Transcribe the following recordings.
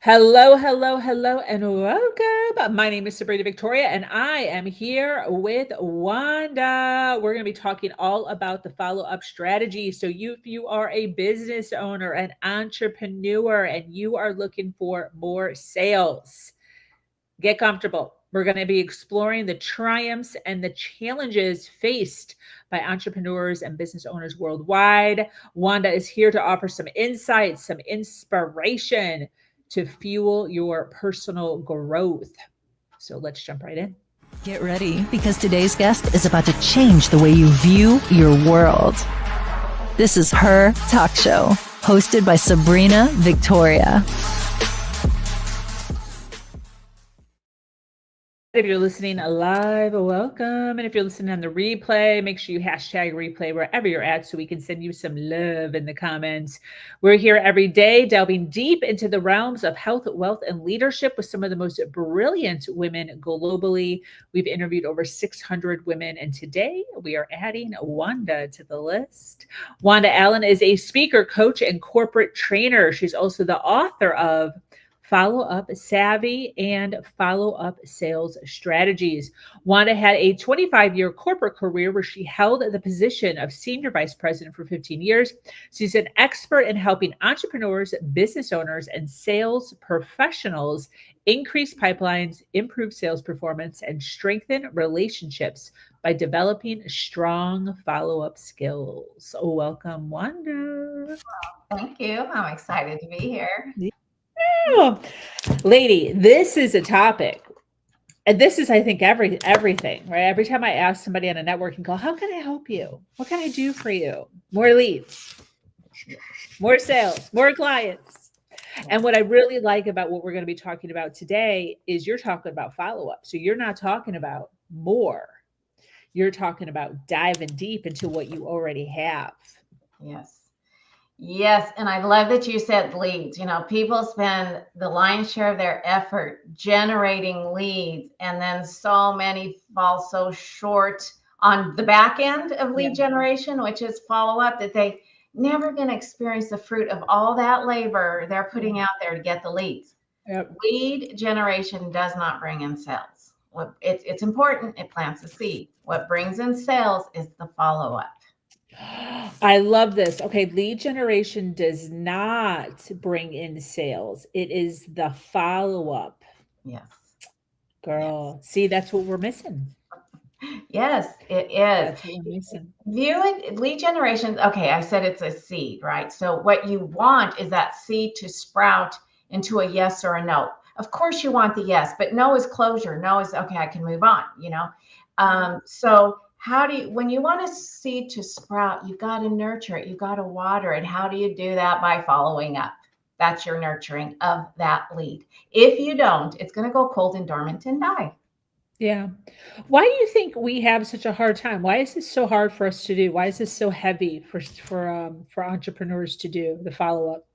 Hello, hello, hello, and welcome. My name is Sabrina Victoria, and I am here with Wanda. We're going to be talking all about the follow up strategy. So, if you are a business owner, an entrepreneur, and you are looking for more sales, get comfortable. We're going to be exploring the triumphs and the challenges faced by entrepreneurs and business owners worldwide. Wanda is here to offer some insights, some inspiration to fuel your personal growth. So let's jump right in. Get ready, because today's guest is about to change the way you view your world. This is Her Talk Show, hosted by Sabrina Victoria. If you're listening live, welcome. And if you're listening on the replay, make sure you hashtag replay wherever you're at so we can send you some love in the comments. We're here every day delving deep into the realms of health, wealth, and leadership with some of the most brilliant women globally. We've interviewed over 600 women, and today we are adding Wanda to the list. Wanda Allen is a speaker, coach, and corporate trainer. She's also the author of Follow Up Savvy and Follow Up Sales Strategies. Wanda had a 25-year corporate career where she held the position of Senior Vice President for 15 years. She's an expert in helping entrepreneurs, business owners, and sales professionals increase pipelines, improve sales performance, and strengthen relationships by developing strong follow-up skills. Welcome, Wanda. Thank you. I'm excited to be here. Oh, lady, this is a topic. And this is, I think, everything, right? Every time I ask somebody on a networking call, how can I help you? What can I do for you? More leads, more sales, more clients. And what I really like about what we're going to be talking about today is you're talking about follow-up. So you're not talking about more. You're talking about diving deep into what you already have. Yes. Yes. And I love that you said leads. You know, people spend the lion's share of their effort generating leads, and then so many fall so short on the back end of lead generation, which is follow up, that they never going to experience the fruit of all that labor they're putting out there to get the leads. Yep. Lead generation does not bring in sales. It's important. It plants a seed. What brings in sales is the follow up. I love this. Okay, lead generation does not bring in sales. It is the follow-up. Yes. Girl, see, that's what we're missing. Yes, it is. That's what we're missing. View it, lead generation. Okay, I said it's a seed, right? So what you want is that seed to sprout into a yes or a no. Of course you want the yes, but no is closure. No is, okay, I can move on, you know? So how do you, when you want a seed to sprout, you've got to nurture it. You've got to water it. How do you do that? By following up. That's your nurturing of that lead. If you don't, it's going to go cold and dormant and die. Yeah. Why do you think we have such a hard time? Why is this so hard for us to do? Why is this so heavy for entrepreneurs to do the follow-up?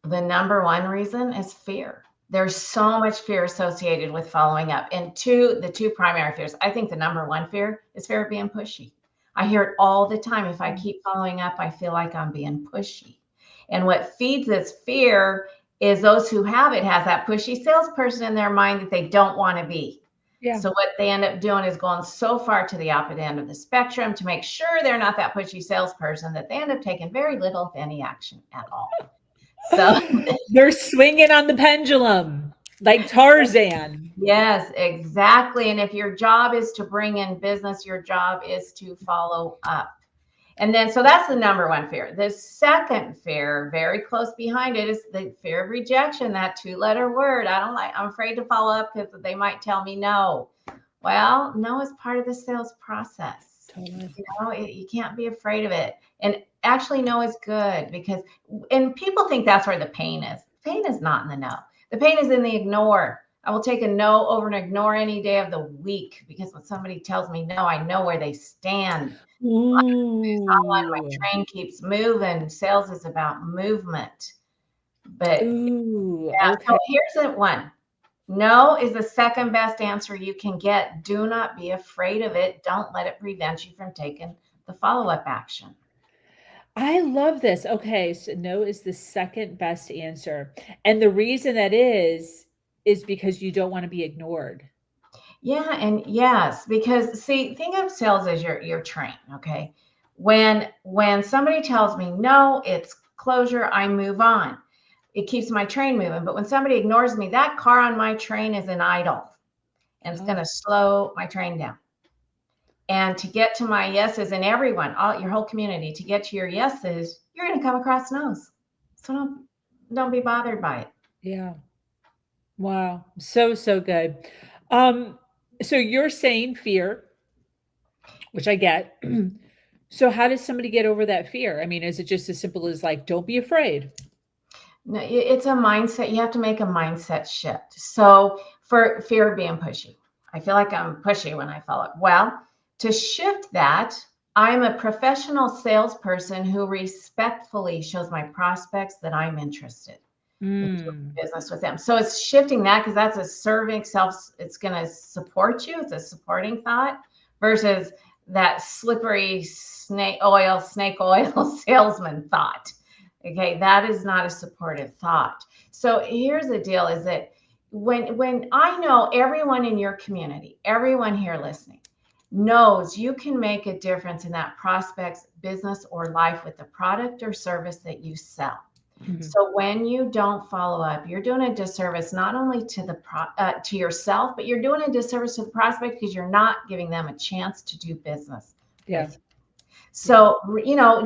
The number one reason is fear. There's so much fear associated with following up. And the two primary fears, I think the number one fear is fear of being pushy. I hear it all the time. If I keep following up, I feel like I'm being pushy. And what feeds this fear is those who have it has that pushy salesperson in their mind that they don't want to be. Yeah. So what they end up doing is going so far to the opposite end of the spectrum to make sure they're not that pushy salesperson that they end up taking very little, if any, action at all. So they're swinging on the pendulum like Tarzan. Yes, exactly. And if your job is to bring in business, your job is to follow up. And then, so that's the number one fear. The second fear, very close behind it, is the fear of rejection, that two-letter word. I'm afraid to follow up because they might tell me no. Well, no is part of the sales process. Totally. You know, you can't be afraid of it. And actually, no is good because, and people think that's where the pain is. Pain is not in the no. The pain is in the ignore. I will take a no over an ignore any day of the week, because when somebody tells me no, I know where they stand. My train keeps moving. Sales is about movement. But okay. So here's the one. No is the second best answer you can get. Do not be afraid of it. Don't let it prevent you from taking the follow-up action. I love this. Okay, so no is the second best answer. And the reason that is because you don't want to be ignored. Yeah, and yes, because see, think of sales as your train, okay? When somebody tells me no, it's closure, I move on. It keeps my train moving. But when somebody ignores me, that car on my train is an idle and it's going Oh, to slow my train down. And to get to my yeses, and everyone, all your whole community, to get to your yeses, you're going to come across no's. So don't be bothered by it. yeah. Wow. So, so good. Um, so you're saying fear, which I get. So how does somebody get over that fear? I mean, is it just as simple as like, don't be afraid? No, it's a mindset. You have to make a mindset shift. So for fear of being pushy, I feel like I'm pushy when I follow up. Well, to shift that, I'm a professional salesperson who respectfully shows my prospects that I'm interested in doing Mm, business with them. So it's shifting that because that's a serving self. It's going to support you. It's a supporting thought versus that slippery snake oil salesman thought. Okay, that is not a supportive thought. So here's the deal: is that when I know everyone in your community, everyone here listening, knows you can make a difference in that prospect's business or life with the product or service that you sell. mhm. So when you don't follow up, you're doing a disservice not only to to yourself, but you're doing a disservice to the prospect because you're not giving them a chance to do business Yeah. with you. Yeah. So,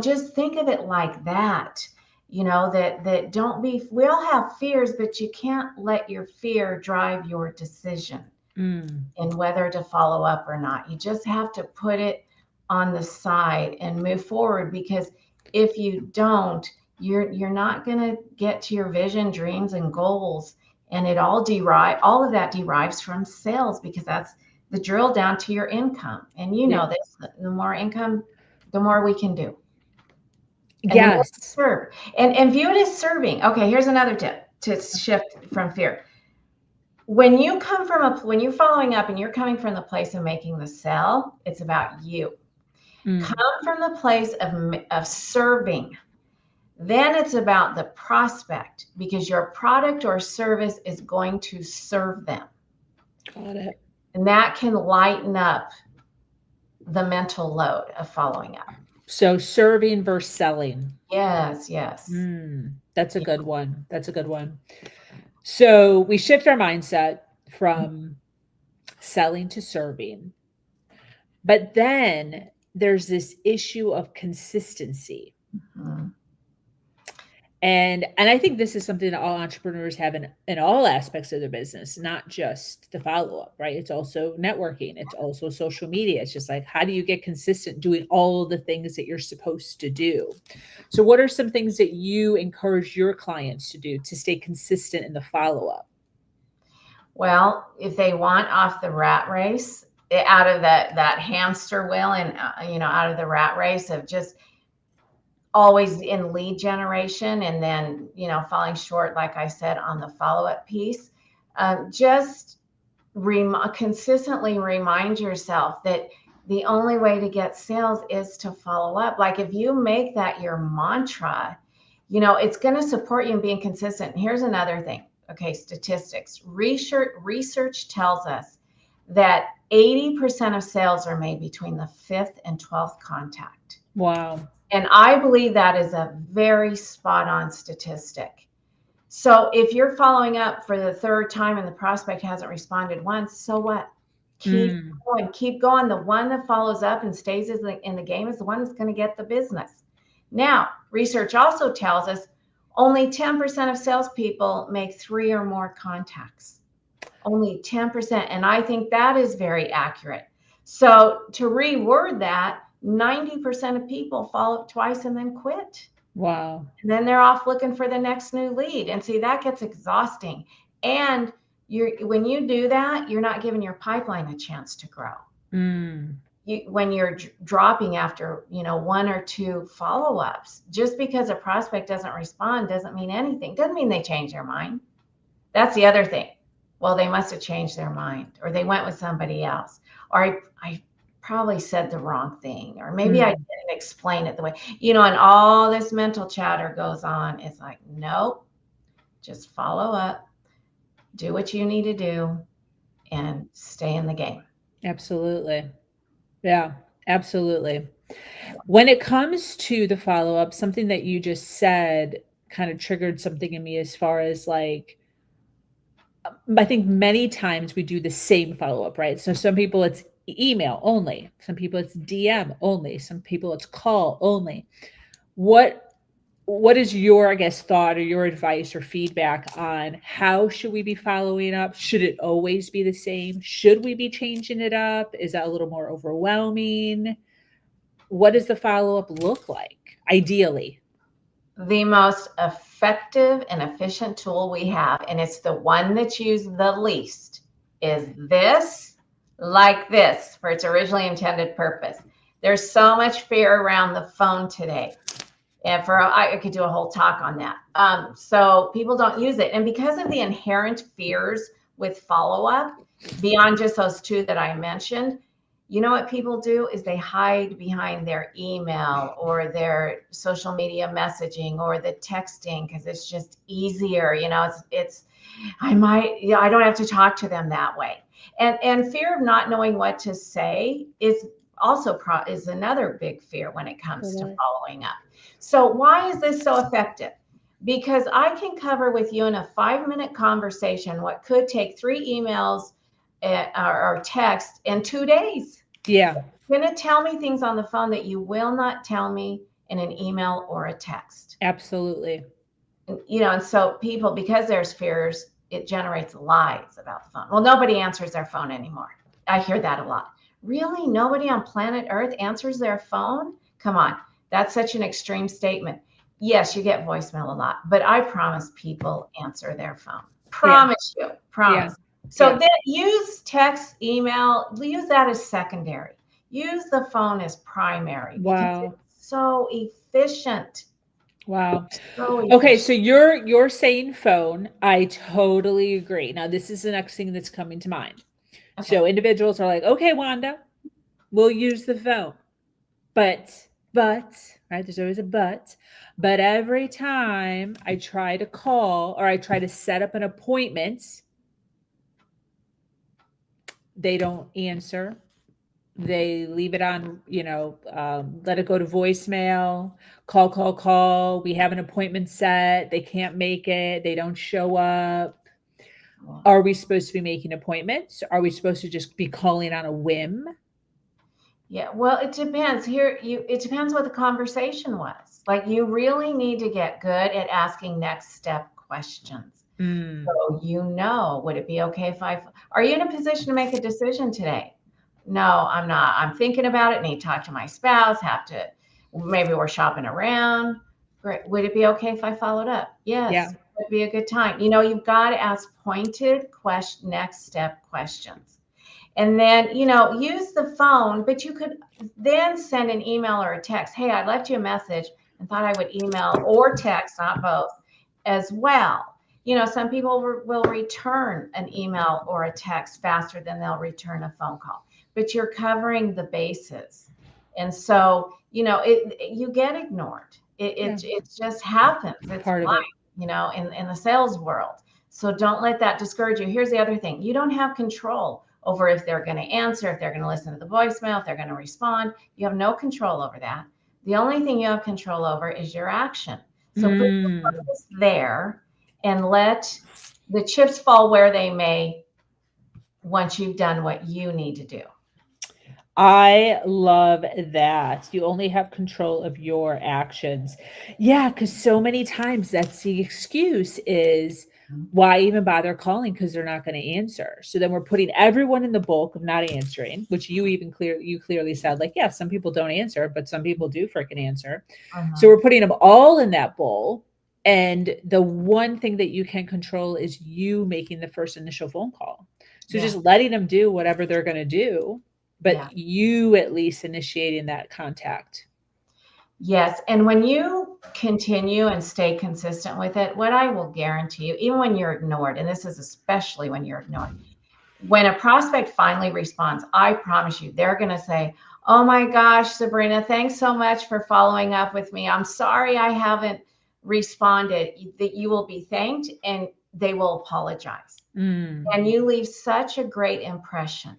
just think of it like that. That don't be, we all have fears, but you can't let your fear drive your decision Mm, in whether to follow up or not. You just have to put it on the side and move forward because if you don't, you're not going to get to your vision, dreams, and goals. And all of that derives from sales because that's the drill down to your income. And you yeah. know this, the more income, the more we can do. And the more we Yes. serve. And view it as serving. Okay, here's another tip to shift from fear. When you're following up and you're coming from the place of making the sell, it's about you. Mm, Come from the place of serving. Then it's about the prospect because your product or service is going to serve them. got it. And that can lighten up the mental load of following up. So serving versus selling. Yes, yes. That's a good one. That's a good one. So we shift our mindset from selling to serving. But then there's this issue of consistency. Mhm. And I think this is something that all entrepreneurs have in all aspects of their business, not just the follow-up, right? It's also networking, it's also social media. It's just like, how do you get consistent doing all the things that you're supposed to do? So what are some things that you encourage your clients to do to stay consistent in the follow-up? Well, if they want off the rat race, out of that hamster wheel, and out of the rat race of just always in lead generation, and then falling short, like I said, on the follow up piece, just consistently remind yourself that the only way to get sales is to follow up. Like if you make that your mantra, it's going to support you in being consistent. And here's another thing. Okay, statistics. Research tells us that 80% of sales are made between the 5th and 12th contact. Wow. And I believe that is a very spot on statistic. So if you're following up for the third time and the prospect hasn't responded once, so what? Keep Mm, going, keep going. The one that follows up and stays in the game is the one that's going to get the business. Now, research also tells us only 10% of salespeople make 3 or more contacts. Only 10%. And I think that is very accurate. So to reword that, 90% of people follow up twice and then quit. wow. And then they're off looking for the next new lead. And see, that gets exhausting. And when you do that, you're not giving your pipeline a chance to grow. Mm, When you're dropping after, 1 or 2 follow-ups, just because a prospect doesn't respond doesn't mean anything. Doesn't mean they change their mind. That's the other thing. Well, they must have changed their mind or they went with somebody else. Or probably said the wrong thing, or maybe I didn't explain it the way, and all this mental chatter goes on. It's like, nope, just follow up, do what you need to do, and stay in the game. Absolutely. Yeah, absolutely. When it comes to the follow-up, something that you just said kind of triggered something in me as far as like, I think many times we do the same follow-up, right? So some people it's email only, some people it's DM only, some people it's call only. What what is your, I guess, thought or your advice or feedback on how should we be following up? Should it always be the same? Should we be changing it up? Is that a little more overwhelming? What does the follow-up look like ideally? The most effective and efficient tool we have, and it's the one that's used the least, is this, like this, for its originally intended purpose. There's so much fear around the phone today. And I could do a whole talk on that. So people don't use it. And because of the inherent fears with follow-up, beyond just those two that I mentioned, you know what people do is they hide behind their email or their social media messaging or the texting because it's just easier. I don't have to talk to them that way. And fear of not knowing what to say is also is another big fear when it comes to following up. So why is this so effective? Because I can cover with you in a 5-minute conversation what could take 3 emails or text in 2 days. Yeah. You're going to tell me things on the phone that you will not tell me in an email or a text. Absolutely. And so people, because there's fears, it generates lies about the phone. Well, nobody answers their phone anymore. I hear that a lot. Really? Nobody on planet Earth answers their phone? Come on. That's such an extreme statement. Yes, you get voicemail a lot, but I promise people answer their phone. Promise you. Promise. So then use text, email, use that as secondary. Use the phone as primary. Wow. It's so efficient. Wow. So Okay, efficient. so you're saying phone. I totally agree. Now this is the next thing that's coming to mind. Okay. So individuals are like, okay, Wanda, we'll use the phone. But, right, there's always a but. But every time I try to call or I try to set up an appointment, they don't answer. They leave it on, let it go to voicemail, call. We have an appointment set. They can't make it. They don't show up. Are we supposed to be making appointments? Are we supposed to just be calling on a whim? Yeah, well, it depends. It depends what the conversation was. Like, you really need to get good at asking next step questions. So, would it be okay if are you in a position to make a decision today? No, I'm not. I'm thinking about it. Need to talk to my spouse. Maybe we're shopping around. Great. Would it be okay if I followed up? Yes. Yeah. Would be a good time. You've got to ask pointed next step questions. And then, use the phone, but you could then send an email or a text. Hey, I left you a message and thought I would email or text, not both, as well. Some people will return an email or a text faster than they'll return a phone call, but you're covering the bases. And so, you get ignored. It just happens. It's Part of life, it. in the sales world. So don't let that discourage you. Here's the other thing. You don't have control over if they're going to answer, if they're going to listen to the voicemail, if they're going to respond. You have no control over that. The only thing you have control over is your action. So put your focus there and let the chips fall where they may once you've done what you need to do. I love that. You only have control of your actions. Yeah, because so many times that's the excuse is why even bother calling because they're not going to answer. So then we're putting everyone in the bulk of not answering, which you clearly said, like, yeah, some people don't answer, but some people do freaking answer. So we're putting them all in that bowl. And the one thing that you can control is you making the first initial phone call. So just letting them do whatever they're going to do, but you at least initiating that contact. Yes. And when you continue and stay consistent with it, what I will guarantee you, even when you're ignored, and this is especially when you're ignored, when a prospect finally responds, I promise you, they're going to say, oh my gosh, Sabrina, thanks so much for following up with me. I'm sorry I haven't responded. That you will be thanked and they will apologize. And you leave such a great impression.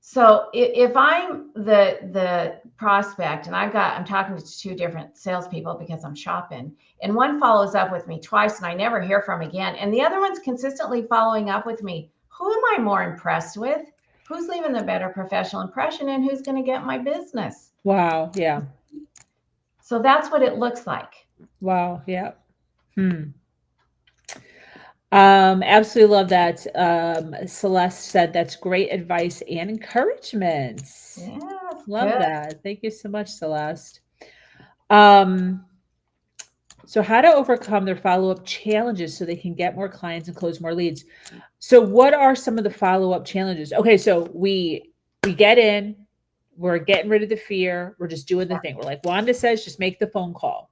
So if I'm the prospect and I'm talking to two different salespeople because I'm shopping, and one follows up with me twice and I never hear from again, and the other one's consistently following up with me, who am I more impressed with? Who's leaving the better professional impression and who's going to get my business? Wow. Yeah. So that's what it looks like. Wow. Yeah. Absolutely love that. Celeste said that's great advice and encouragement. Yeah, Love good. that. Thank you so much, Celeste. So how to overcome their follow-up challenges so they can get more clients and close more leads. So what are some of the follow-up challenges? Okay, so we get in, we're getting rid of the fear, we're just doing the thing. We're like Wanda says, just make the phone call.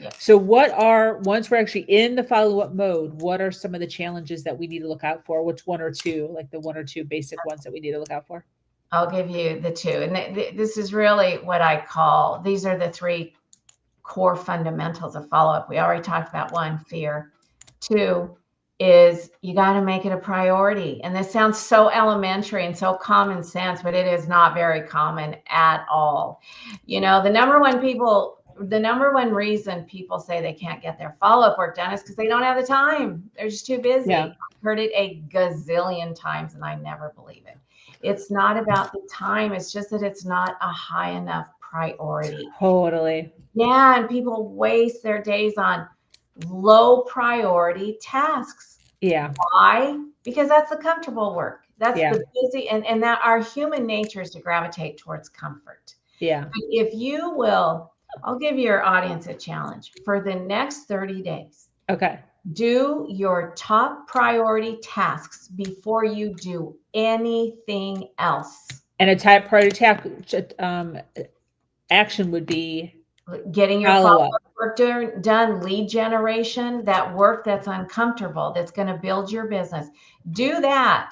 Yeah. So once we're actually in the follow-up mode, what are some of the challenges that we need to look out for? Which one or two, like the one or two basic ones that we need to look out for? I'll give you the two. And this is really what I call, these are the three core fundamentals of follow-up. We already talked about one, fear. Two is you got to make it a priority. And this sounds so elementary and so common sense, but it is not very common at all. You know, the number one reason people say they can't get their follow-up work done is because they don't have the time. They're just too busy. Yeah. I've heard it a gazillion times and I never believe it. It's not about the time. It's just that it's not a high enough priority. Totally. Yeah, and people waste their days on low priority tasks. Yeah. Why? Because that's the comfortable work. That's Yeah. the busy, and that our human nature is to gravitate towards comfort. Yeah. But if you will, I'll give your audience a challenge for the next 30 days. Okay. Do your top priority tasks before you do anything else. And a type priority action would be getting your follow-up work done, lead generation, that work that's uncomfortable, that's going to build your business. Do that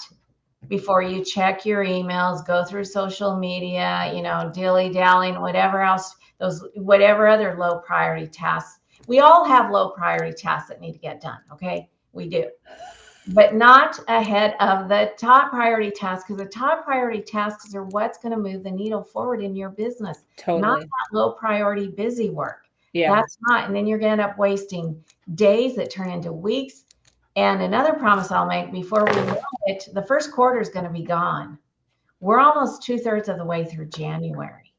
before you check your emails, go through social media, dilly-dallying, whatever else, whatever other low priority tasks. We all have low priority tasks that need to get done. Okay. We do, but not ahead of the top priority tasks, because the top priority tasks are what's going to move the needle forward in your business. Totally. Not that low priority busy work. Yeah. That's not. And then you're going to end up wasting days that turn into weeks. And another promise I'll make before we know it, the first quarter is going to be gone. We're almost 2/3 of the way through January.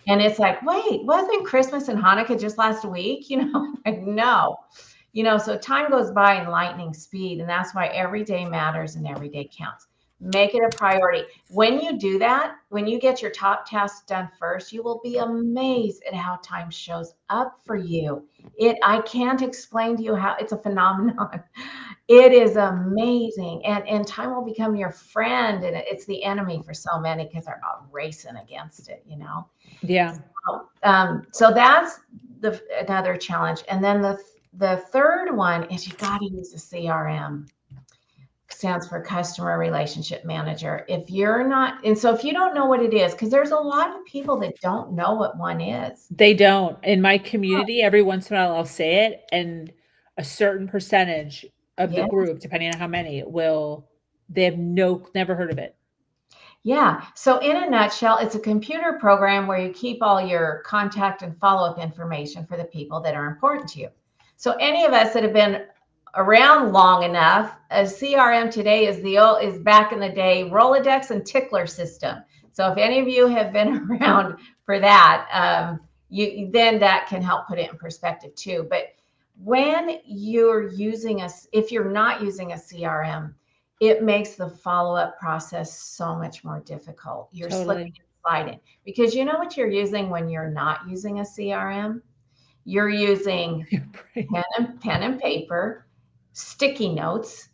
And it's like, wait, wasn't Christmas and Hanukkah just last week? Like, no. So time goes by in lightning speed, and that's why every day matters and every day counts. Make it a priority. When you do that, when you get your top tasks done first, you will be amazed at how time shows up for you. I can't explain to you how it's a phenomenon. It is amazing. And time will become your friend, and it's the enemy for so many because they're not racing against it, Yeah. So that's another challenge. And then the third one is you got to use the CRM. Stands for Customer Relationship Manager. If you don't know what it is, because there's a lot of people that don't know what one is. They don't. In my community, every once in a while I'll say it, and a certain percentage of the group, depending on how many, they have never heard of it. Yeah. So in a nutshell, it's a computer program where you keep all your contact and follow-up information for the people that are important to you. So any of us that have been around long enough, a CRM today is back in the day Rolodex and tickler system. So if any of you have been around for that, then that can help put it in perspective too. But when you're if you're not using a CRM, it makes the follow-up process so much more difficult. You're slipping and sliding, because you know what you're using when you're not using a CRM? You're using pen and paper, sticky notes,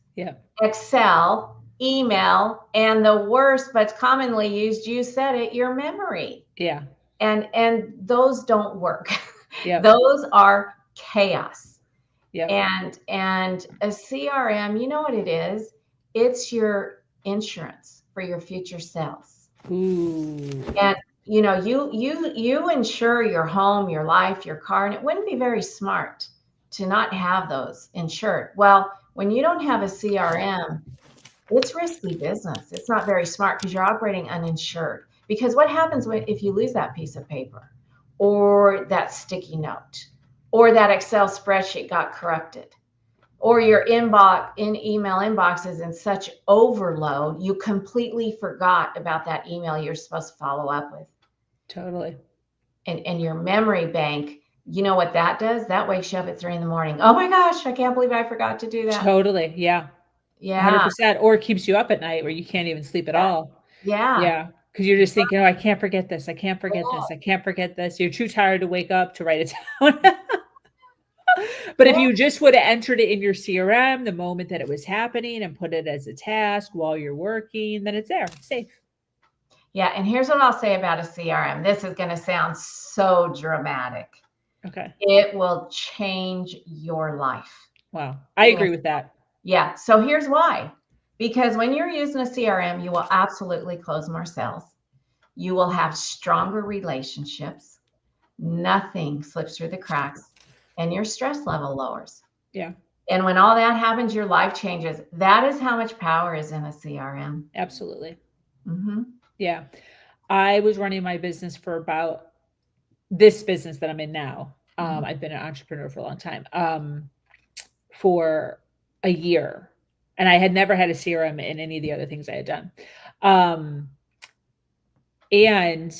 Excel, email, and the worst but commonly used, you said it, your memory. Yeah. And those don't work. Yeah. Those are chaos. Yeah. And a CRM, you know what it is? It's your insurance for your future sales. Ooh. And you insure your home, your life, your car, and it wouldn't be very smart to not have those insured. Well, when you don't have a CRM, it's risky business. It's not very smart because you're operating uninsured. Because what happens if you lose that piece of paper or that sticky note or that Excel spreadsheet got corrupted or your email inbox is in such overload, you completely forgot about that email you're supposed to follow up with. Totally. And your memory bank, you know what that does? That wakes you up at 3 a.m. Oh my gosh, I can't believe I forgot to do that. Totally. Yeah. Yeah. 100%. Or it keeps you up at night where you can't even sleep at Yeah. all. Yeah. Yeah. Because you're just thinking, oh, I can't forget this. I can't forget this. I can't forget this. You're too tired to wake up to write it down. But if Yeah. you just would have entered it in your CRM the moment that it was happening and put it as a task while you're working, then it's there. It's safe. Yeah. And here's what I'll say about a CRM. This is going to sound so dramatic. Okay. It will change your life. Wow. I agree with that. Yeah. So here's why. Because when you're using a CRM, you will absolutely close more sales. You will have stronger relationships. Nothing slips through the cracks and your stress level lowers. Yeah. And when all that happens, your life changes. That is how much power is in a CRM. Absolutely. Mm-hmm. Yeah. I was running my business for about this business that I'm in now. I've been an entrepreneur for a long time, for a year. And I had never had a CRM in any of the other things I had done. And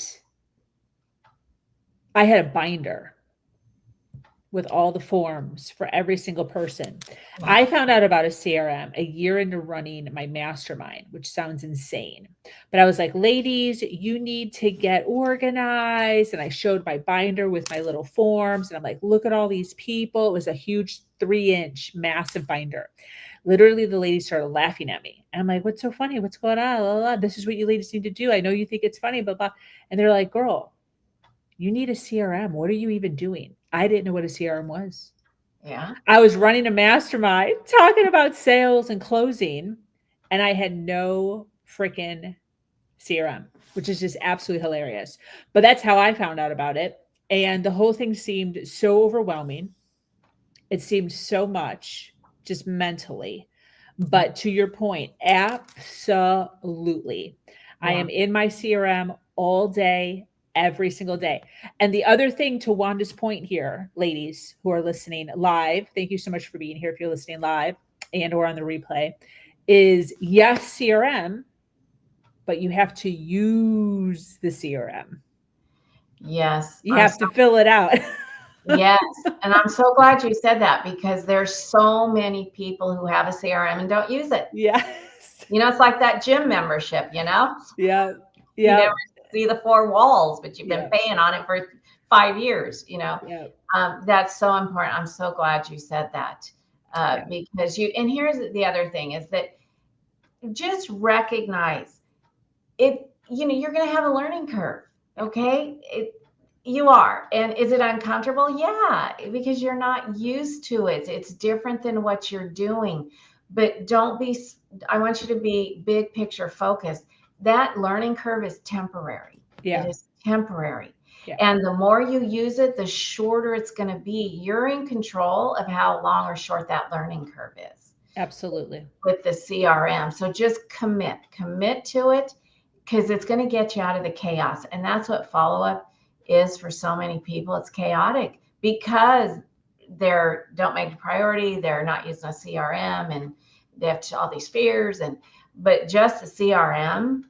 I had a binder with all the forms for every single person. I found out about a CRM a year into running my mastermind, which sounds insane. But I was like, ladies, you need to get organized. And I showed my binder with my little forms. And I'm like, look at all these people. It was a huge 3-inch massive binder. Literally, the ladies started laughing at me. And I'm like, what's so funny? What's going on? Blah, blah, blah. This is what you ladies need to do. I know you think it's funny, blah, blah. And they're like, girl, you need a CRM. What are you even doing? I didn't know what a CRM was. Yeah. I was running a mastermind talking about sales and closing, and I had no freaking CRM, which is just absolutely hilarious. But that's how I found out about it. And the whole thing seemed so overwhelming. It seemed so much just mentally. But to your point, absolutely. I Yeah. am in my CRM all day, every single day. And the other thing, to Wanda's point here, ladies who are listening live, thank you so much for being here if you're listening live and or on the replay, is yes, CRM, but you have to use the CRM. Yes. You have to fill it out. Yes. And I'm so glad you said that because there's so many people who have a CRM and don't use it. Yes. It's like that gym membership, Yeah. You Yeah. never see the 4 walls, but you've been Yeah. paying on it for 5 years, Yeah. That's so important. I'm so glad you said that. Yeah. Because and here's the other thing is that just recognize it, you're going to have a learning curve. Okay. You are. And is it uncomfortable? Yeah, because you're not used to it. It's different than what you're doing. But I want you to be big picture focused. That learning curve is temporary. Yeah. It is temporary. Yeah. And the more you use it, the shorter it's going to be. You're in control of how long or short that learning curve is. Absolutely. With the CRM. So just commit to it because it's going to get you out of the chaos. And that's what follow-up is for so many people. It's chaotic because don't make a priority. They're not using a CRM and they have all these fears. But just the CRM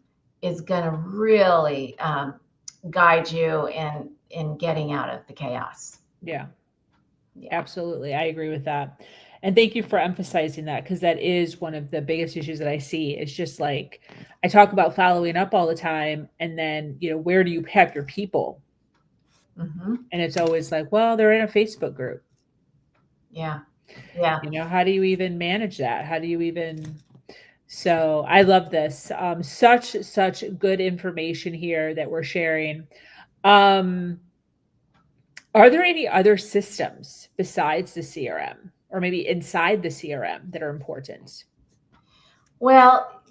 is going to really guide you in getting out of the chaos. Yeah. Absolutely. I agree with that. And thank you for emphasizing that because that is one of the biggest issues that I see. It's just like I talk about following up all the time. And then, where do you have your people? Mm-hmm. And it's always like, well, they're in a Facebook group. Yeah. Yeah. How do you even manage that? How do you even? So I love this. Such good information here that we're sharing. Are there any other systems besides the CRM or maybe inside the CRM that are important? Well,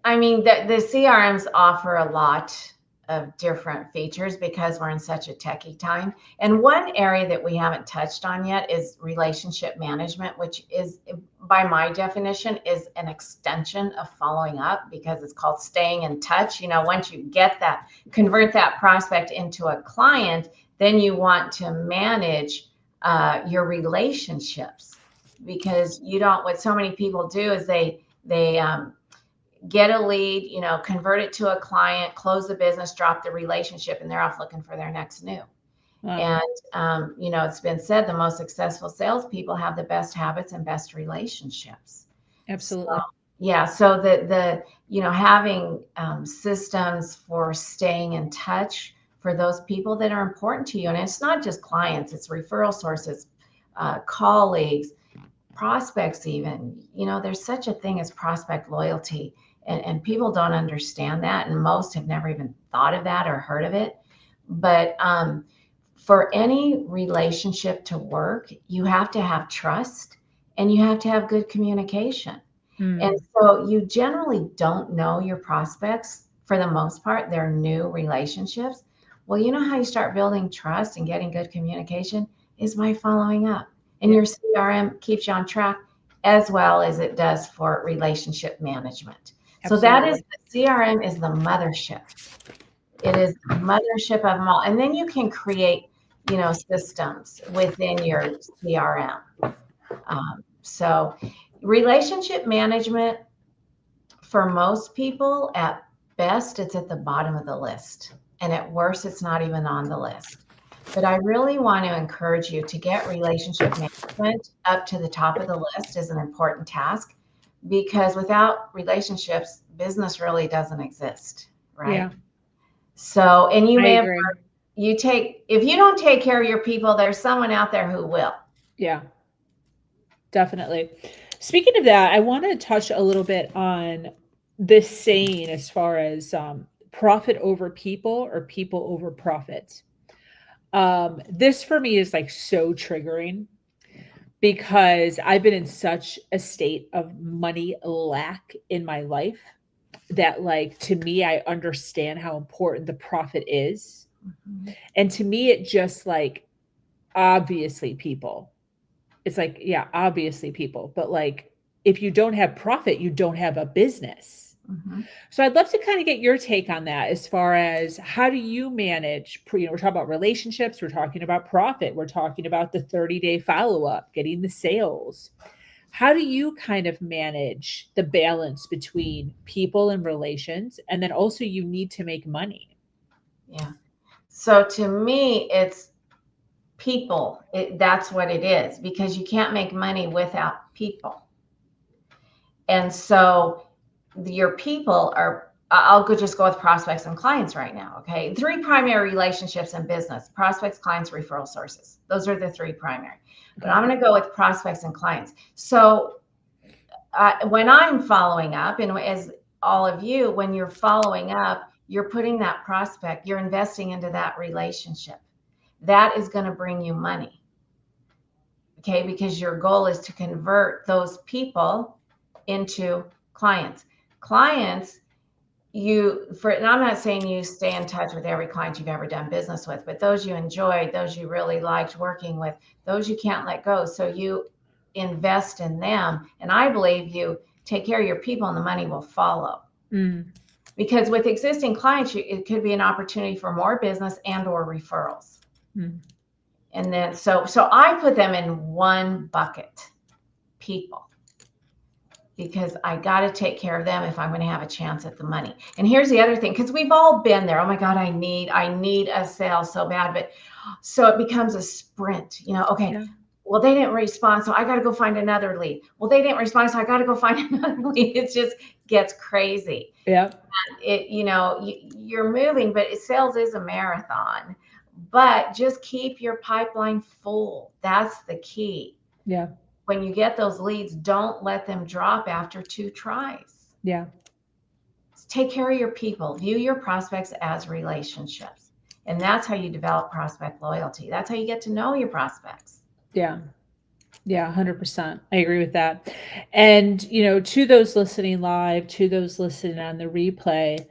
I mean, the CRMs offer a lot of different features because we're in such a techie time. And one area that we haven't touched on yet is relationship management, which is, by my definition, is an extension of following up because it's called staying in touch. Once you get that, convert that prospect into a client, then you want to manage your relationships, because you don't, what so many people do is they get a lead, convert it to a client, close the business, drop the relationship, and they're off looking for their next new. Wow. And, it's been said the most successful salespeople have the best habits and best relationships. Absolutely. So, yeah. So having systems for staying in touch for those people that are important to you. And it's not just clients, it's referral sources, colleagues, prospects even. There's such a thing as prospect loyalty, and people don't understand that, and most have never even thought of that or heard of it. But for any relationship to work, you have to have trust and you have to have good communication. And so you generally don't know your prospects for the most part. They're new relationships. Well, you know how you start building trust and getting good communication is by following up. And your CRM keeps you on track as well as it does for relationship management. So that is, the CRM is the mothership. It is the mothership of them all. And then you can create, systems within your CRM. So relationship management, for most people, at best, it's at the bottom of the list. And at worst, it's not even on the list. But I really want to encourage you to get relationship management up to the top of the list as an important task, because without relationships, business really doesn't exist, right? Yeah. So, and you I may have agree. heard, if you don't take care of your people, there's someone out there who will. Yeah, definitely. Speaking of that, I want to touch a little bit on this saying as far as profit over people or people over profit. This for me is like so triggering because I've been in such a state of money lack in my life that, like, to me, I understand how important the profit is. And to me, it just like, obviously people. It's like, yeah, obviously people. But like, if you don't have profit, you don't have a business. So I'd love to kind of get your take on that as far as how do you manage, we're talking about relationships, we're talking about profit, we're talking about the 30-day follow-up, getting the sales. How do you kind of manage the balance between people and relations? And then also you need to make money. Yeah. So to me, it's people. That's what it is, because you can't make money without people. And so your people are, I'll just go with prospects and clients right now. Okay. 3 primary relationships in business: prospects, clients, referral sources. Those are the 3 primary. But I'm going to go with prospects and clients. So when I'm following up, and as all of you, when you're following up, you're putting that prospect, you're investing into that relationship. That is going to bring you money. Okay. Because your goal is to convert those people into clients. Clients, and I'm not saying you stay in touch with every client you've ever done business with, but those you enjoyed, those you really liked working with, those you can't let go. So you invest in them. And I believe you take care of your people and the money will follow. Because with existing clients, it could be an opportunity for more business and or referrals. And then, so I put them in one bucket: people, because I got to take care of them if I'm going to have a chance at the money. And here's the other thing, because we've all been there. Oh my God, I need a sale so bad. But so it becomes a sprint, okay. Yeah. Well, they didn't respond, so I got to go find another lead. Well, they didn't respond, so I got to go find another lead. It just gets crazy. Yeah. You're moving, but sales is a marathon. But just keep your pipeline full. That's the key. Yeah. When you get those leads, don't let them drop after 2 tries. Yeah. Take care of your people. View your prospects as relationships. And that's how you develop prospect loyalty. That's how you get to know your prospects. Yeah. Yeah, 100%. I agree with that. And, to those listening live, to those listening on the replay,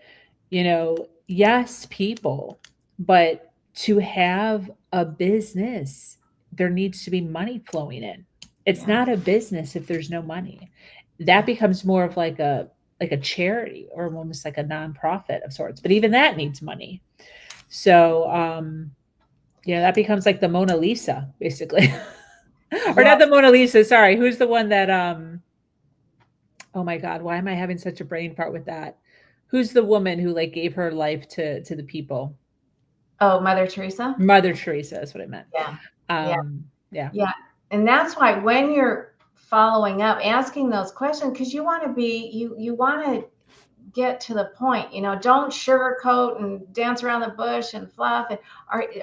yes, people, but to have a business, there needs to be money flowing in. It's Yeah. not a business if there's no money. That becomes more of like a charity or almost like a nonprofit of sorts. But even that needs money. So, that becomes like the Mona Lisa, basically. Or Yeah. not the Mona Lisa, sorry. Who's the one that oh my God, why am I having such a brain fart with that? Who's the woman who like gave her life to the people? Oh, Mother Teresa. Mother Teresa, that's what I meant. Yeah. Yeah. Yeah. Yeah. And that's why when you're following up, asking those questions, because you want to be, you want to get to the point, don't sugarcoat and dance around the bush and fluff. And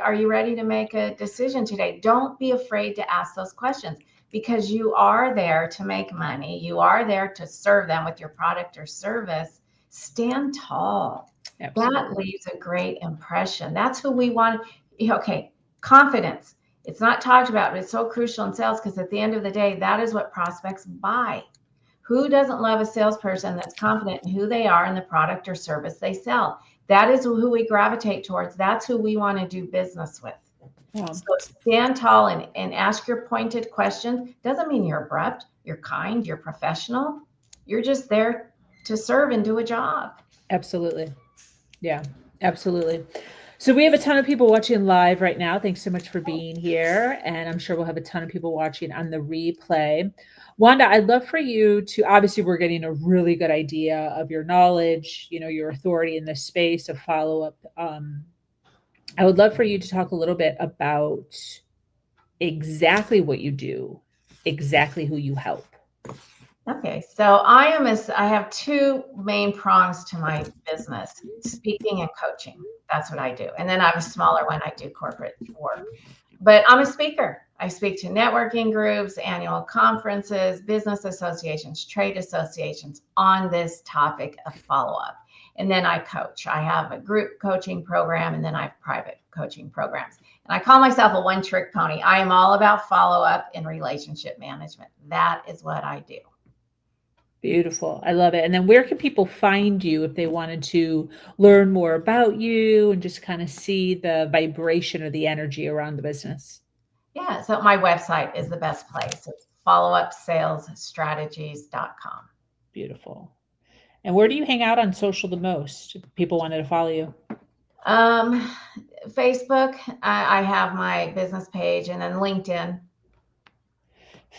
are you ready to make a decision today? Don't be afraid to ask those questions, because you are there to make money. You are there to serve them with your product or service. Stand tall. That Absolutely. leaves a great impression. That's who we want. Okay, confidence. It's not talked about, but it's so crucial in sales, because at the end of the day, that is what prospects buy. Who doesn't love a salesperson that's confident in who they are and the product or service they sell? That is who we gravitate towards. That's who we want to do business with. Wow. So stand tall and ask your pointed questions. Doesn't mean you're abrupt, you're kind, you're professional. You're just there to serve and do a job. Absolutely. Yeah, absolutely. So we have a ton of people watching live right now. Thanks so much for being here. And I'm sure we'll have a ton of people watching on the replay. Wanda, I'd love for you to, obviously, we're getting a really good idea of your knowledge, your authority in this space of follow up. I would love for you to talk a little bit about exactly what you do, exactly who you help. Okay, so I have two main prongs to my business: speaking and coaching. That's what I do. And then I have a smaller one, I do corporate work. But I'm a speaker. I speak to networking groups, annual conferences, business associations, trade associations on this topic of follow-up. And then I coach. I have a group coaching program, and then I have private coaching programs. And I call myself a one-trick pony. I am all about follow-up and relationship management. That is what I do. Beautiful. I love it. And then where can people find you if they wanted to learn more about you and just kind of see the vibration or the energy around the business? Yeah, so my website is the best place. It's followupsalesstrategies.com. Beautiful. And where do you hang out on social the most if people wanted to follow you? Um, Facebook, I have my business page, and then LinkedIn.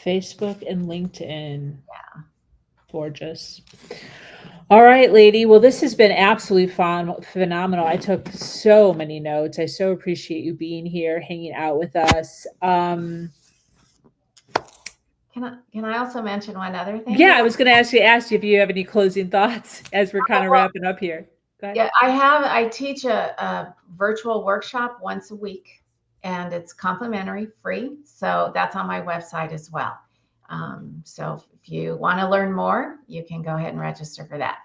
Facebook and LinkedIn. Yeah. Gorgeous. All right, lady. Well, this has been absolutely fun, phenomenal. I took so many notes. I so appreciate you being here, hanging out with us. Can I also mention one other thing? Yeah, I was going to ask you if you have any closing thoughts as we're kind of wrapping up here. Go ahead. Yeah, I teach a virtual workshop once a week, and it's complimentary, free. So that's on my website as well. So if you want to learn more, you can go ahead and register for that.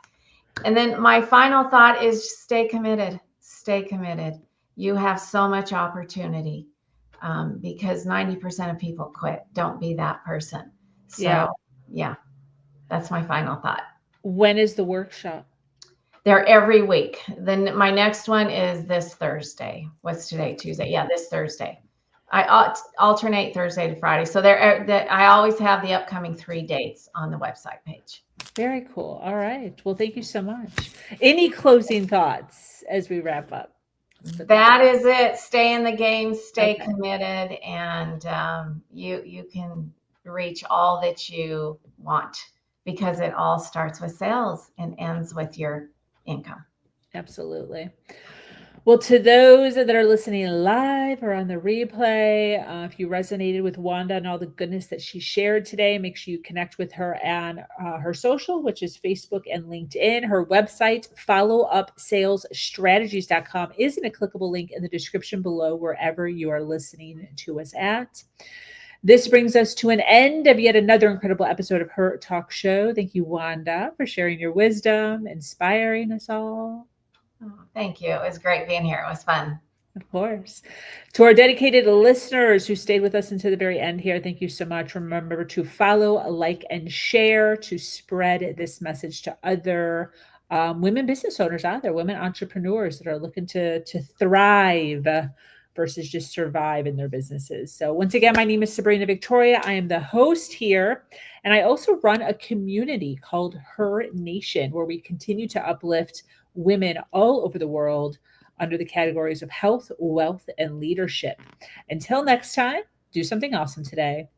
And then my final thought is stay committed. Stay committed. You have so much opportunity, because 90% of people quit. Don't be that person. So yeah, that's my final thought. When is the workshop? They're every week. Then my next one is this Thursday. What's today? Tuesday. Yeah, this Thursday. I alternate Thursday to Friday. So I always have the upcoming 3 dates on the website page. Very cool. All right. Well, thank you so much. Any closing thoughts as we wrap up? That is it. Stay in the game, stay committed, and you can reach all that you want, because it all starts with sales and ends with your income. Absolutely. Well, to those that are listening live or on the replay, if you resonated with Wanda and all the goodness that she shared today, make sure you connect with her on her social, which is Facebook and LinkedIn. Her website, followupsalesstrategies.com, is in a clickable link in the description below, wherever you are listening to us at. This brings us to an end of yet another incredible episode of Her Talk Show. Thank you, Wanda, for sharing your wisdom, inspiring us all. Oh, thank you. It was great being here. It was fun. Of course. To our dedicated listeners who stayed with us until the very end here, thank you so much. Remember to follow, like, and share to spread this message to other women business owners out there, women entrepreneurs that are looking to thrive versus just survive in their businesses. So once again, my name is Sabrina Victoria. I am the host here, and I also run a community called Her Nation, where we continue to uplift women all over the world under the categories of health, wealth, and leadership. Until next time, do something awesome today.